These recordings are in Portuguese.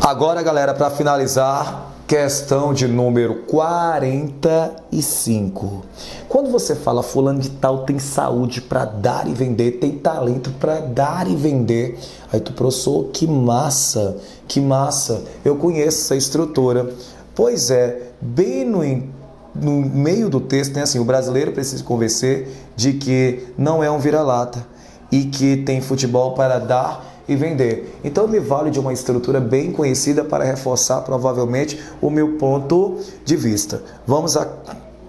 Agora, galera, para finalizar, questão de número 45. Quando você fala fulano de tal tem saúde para dar e vender, tem talento para dar e vender, aí tu, professor, que massa, eu conheço essa estrutura. Pois é, bem no meio do texto tem assim: o brasileiro precisa convencer de que não é um vira-lata e que tem futebol para dar e vender. Então eu me vale de uma estrutura bem conhecida para reforçar provavelmente o meu ponto de vista. Vamos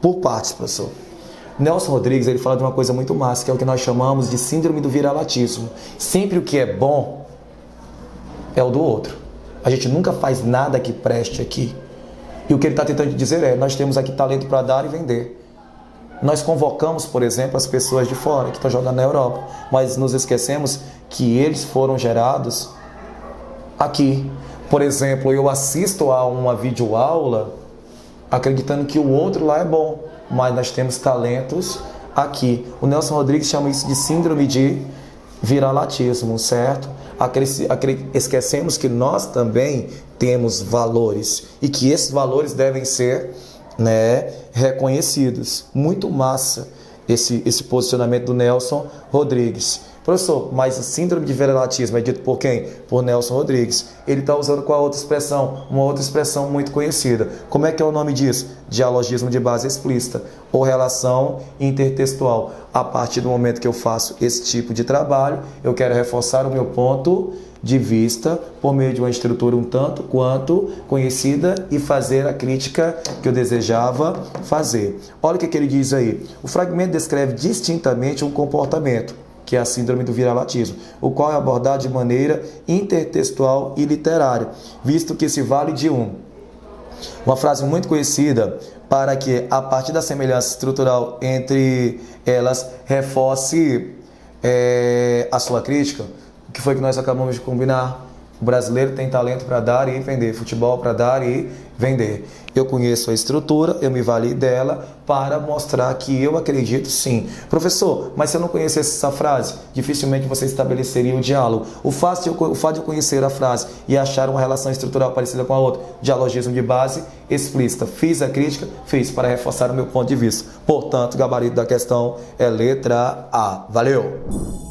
por partes, professor. Nelson Rodrigues, ele fala de uma coisa muito massa, que é o que nós chamamos de síndrome do vira-latismo. Sempre o que é bom é o do outro. A gente nunca faz nada que preste aqui. E o que ele está tentando dizer é: nós temos aqui talento para dar e vender. Nós convocamos, por exemplo, as pessoas de fora que estão jogando na Europa, mas nos esquecemos que eles foram gerados aqui. Por exemplo, eu assisto a uma videoaula acreditando que o outro lá é bom, mas nós temos talentos aqui. O Nelson Rodrigues chama isso de síndrome de vira-latismo, certo? Esquecemos que nós também temos valores e que esses valores devem ser reconhecidos. Muito massa esse posicionamento do Nelson Rodrigues. Professor, mas a síndrome de vira-latismo é dito por quem? Por Nelson Rodrigues. Ele está usando qual outra expressão? Uma outra expressão muito conhecida. Como é que é o nome disso? Dialogismo de base explícita ou relação intertextual. A partir do momento que eu faço esse tipo de trabalho, eu quero reforçar o meu ponto de vista por meio de uma estrutura um tanto quanto conhecida e fazer a crítica que eu desejava fazer. Olha o que ele diz aí. O fragmento descreve distintamente um comportamento, que é a síndrome do vira-latismo, o qual é abordado de maneira intertextual e literária, visto que se vale de uma frase muito conhecida para que, a partir da semelhança estrutural entre elas, reforce a sua crítica. O que foi que nós acabamos de combinar? O brasileiro tem talento para dar e vender, futebol para dar e vender. Eu conheço a estrutura, eu me valio dela para mostrar que eu acredito sim. Professor, mas se eu não conhecesse essa frase, dificilmente você estabeleceria o diálogo. O fato de eu conhecer a frase e achar uma relação estrutural parecida com a outra, dialogismo de base explícita. Fiz a crítica, fiz para reforçar o meu ponto de vista. Portanto, o gabarito da questão é letra A. Valeu!